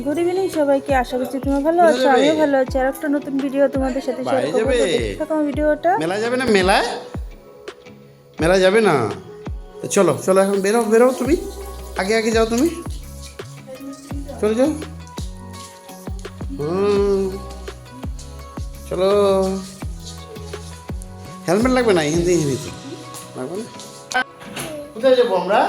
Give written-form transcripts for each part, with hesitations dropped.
Good evening সবাইকে, আশা করছি তুমি ভালো আছো, আমিও ভালো আছি। আর একটা নতুন ভিডিও তোমাদের সাথে শেয়ার করবো, তো দেখতে থাকো আমার ভিডিওটা। মেলা যাবে না? মেলায় মেলা যাবে না? তো চলো চলো, এখন বেরো বেরো, তুমি আগে আগে যাও, তুমি চলে যাও। চলো, হেলমেট লাগবে না? হিন্দি হিন্দিতে লাগবে না? কোথায় যাবো আমরা?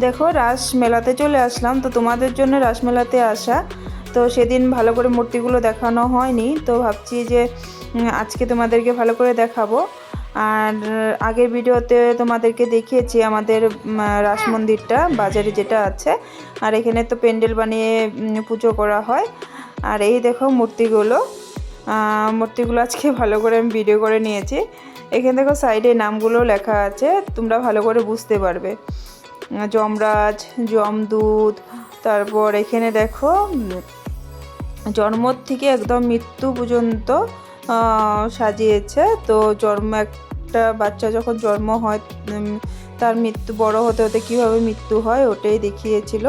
দেখো, রাস মেলাতে চলে আসলাম। তো তোমাদের জন্য রাস মেলাতে আসা। তো সেদিন ভালো করে মূর্তিগুলো দেখানো হয়নি, তো ভাবছি যে আজকে তোমাদেরকে ভালো করে দেখাবো। আর আগের ভিডিওতে তোমাদেরকে দেখিয়েছি আমাদের রাস মন্দিরটা বাজারে যেটা আছে। আর এখানে তো প্যান্ডেল বানিয়ে পুজো করা হয়। আর এই দেখো মূর্তিগুলো আজকে ভালো করে আমি ভিডিও করে নিয়েছি। এখানে দেখো সাইডে নামগুলো লেখা আছে, তোমরা ভালো করে বুঝতে পারবে। যমরাজ, যমদূত, তারপর এখানে দেখো জন্ম থেকে একদম মৃত্যু পর্যন্ত সাজিয়েছে। তো একটা বাচ্চা যখন জন্ম হয়, তার মৃত্যু বড় হতে হতে কীভাবে মৃত্যু হয় ওটাই দেখিয়েছিল।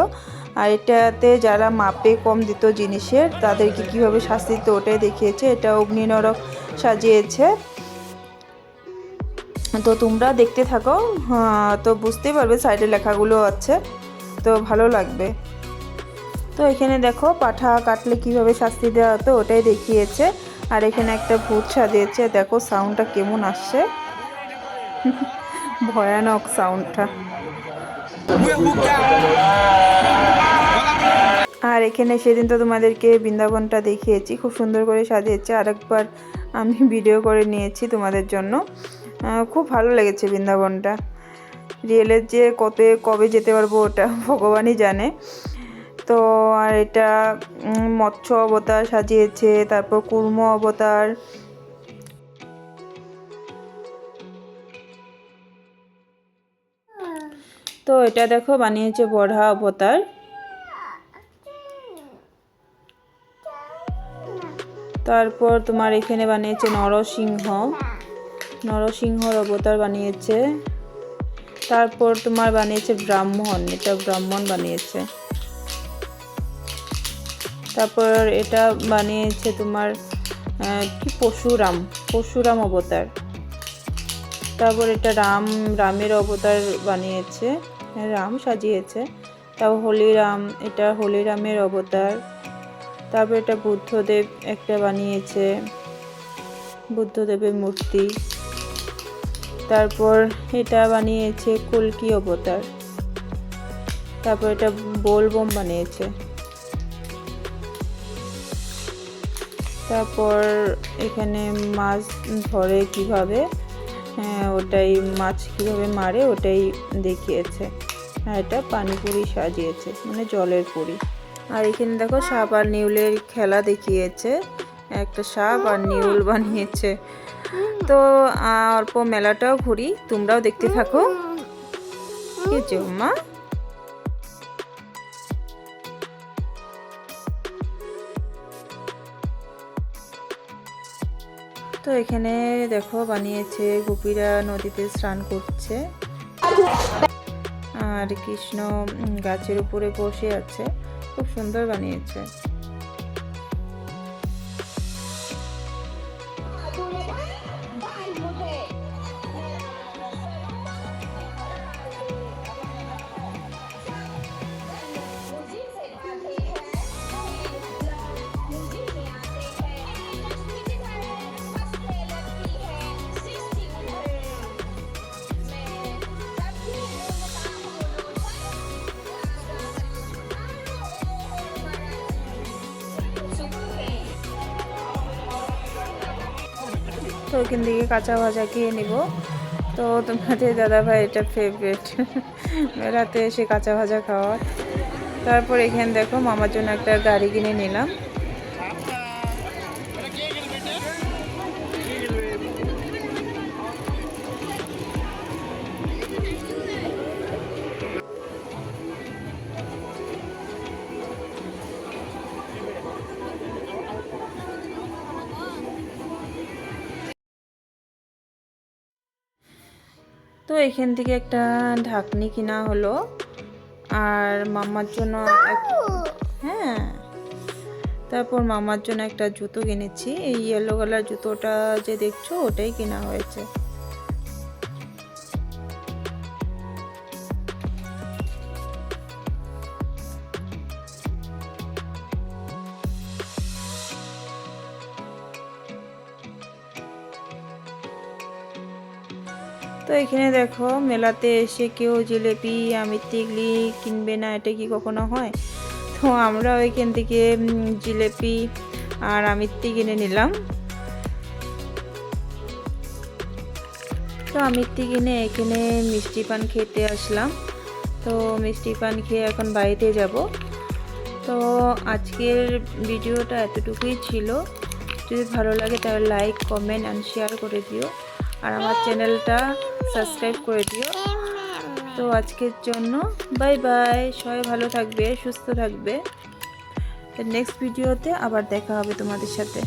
আর এটাতে যারা মাপে কম দিত জিনিসের, তাদেরকে কীভাবে শাস্তি দিত ওটাই দেখিয়েছে। এটা অগ্নি নরক সাজিয়েছে। তো তোমরা দেখতে থাকো, তো বুঝতেই পারবে, সাইডে লেখাগুলো আছে, তো ভালো লাগবে। তো এখানে দেখো পাঠা কাটলে কিভাবে শাস্তি দেওয়া হতো ওটাই দেখিয়েছে। আর এখানে একটা ভূত সাজিয়েছে, দেখো সাউন্ডটা কেমন আসছে, ভয়ানক সাউন্ডটা। আর এখানে সেদিন তো তোমাদেরকে বৃন্দাবনটা দেখিয়েছি, খুব সুন্দর করে সাজিয়েছে। আরেকবার আমি ভিডিও করে নিয়েছি তোমাদের জন্য। খুব ভালো লেগেছে বৃন্দাবনটা। রিয়েলের যে কবে যেতে পারবো ওটা ভগবানই জানে। তো আর এটা মৎস্য অবতার সাজিয়েছে, তারপর কুর্ম অবতার, তো এটা দেখো বানিয়েছে বরাহ অবতার। তারপর তোমার এখানে বানিয়েছে নরসিংহর অবতার বানিয়েছে। তারপর তোমার বানিয়েছে ব্রাহ্মণ, এটা ব্রাহ্মণ বানিয়েছে। তারপর এটা বানিয়েছে তোমার কি পরশুরাম অবতার। তারপর এটা রামের অবতার বানিয়েছে, রাম সাজিয়েছে। তারপর এটা হলিরামের অবতার। তারপর এটা বুদ্ধদেব একটা বানিয়েছে, বুদ্ধদেবের মূর্তি। তারপর এটা বানিয়েছে কল্কি অবতার। তারপর এটা বোলবম বানিয়েছে। তারপর এখানে মাছ ধরে কিভাবে, ওটাই মাছ কিভাবে মারে ওটাই দেখিয়েছে। আর এটা পানিপুরি সাজিয়েছে, মানে জলের পুরি। আর এখানে দেখো সাপ আর নিউলের খেলা দেখিয়েছে, একটা সাপ আর নিউল বানিয়েছে। তো অল্প মেলাটাও ঘুরি, তোমরাও দেখতে থাকো। কি যে মা, তো এখানে দেখো বানিয়েছে গোপীরা নদীতে স্নান করছে, আর কৃষ্ণ গাছের উপরে বসে আছে, খুব সুন্দর বানিয়েছে। তো ওইখান থেকে কাঁচা ভাজা খেয়ে নিব। তো তোমাদের দাদাভাই এটা ফেভারিট, মেলাতে এসে কাঁচা ভাজা খাওয়ার। তারপর এখানে দেখো মামার জন্য একটা গাড়ি কিনে নিলাম। তো এখান থেকে একটা ঢাকনি কিনা হলো, আর মাম্মার জন্য হ্যাঁ, তারপর মামার জন্য একটা জুতো কিনেছি। এই ইয়েলো কালার জুতোটা যে দেখছো ওটাই কেনা হয়েছে। তো এখানে দেখো, মেলাতে এসে কেউ জিলেপি আমির টিকলি কিনবে না, এটা কি কখনো হয়? তো আমরা ওইখান থেকে জিলেপি আর আমিত্তি কিনে নিলাম। তো আমিত্তি কিনে এখানে মিষ্টি পান খেতে আসলাম। তো মিষ্টি পান খেয়ে এখন বাড়িতে যাব। তো আজকের ভিডিওটা এতটুকুই ছিল। যদি ভালো লাগে তাহলে লাইক, কমেন্ট অ্যান্ড শেয়ার করে দিও, আর আমার চ্যানেলটা সাবস্ক্রাইব করে দিও। তো আজকের জন্য বাই বাই, সবাই ভালো থাকবে, সুস্থ থাকবে। নেক্সট ভিডিওতে আবার দেখা হবে তোমাদের সাথে।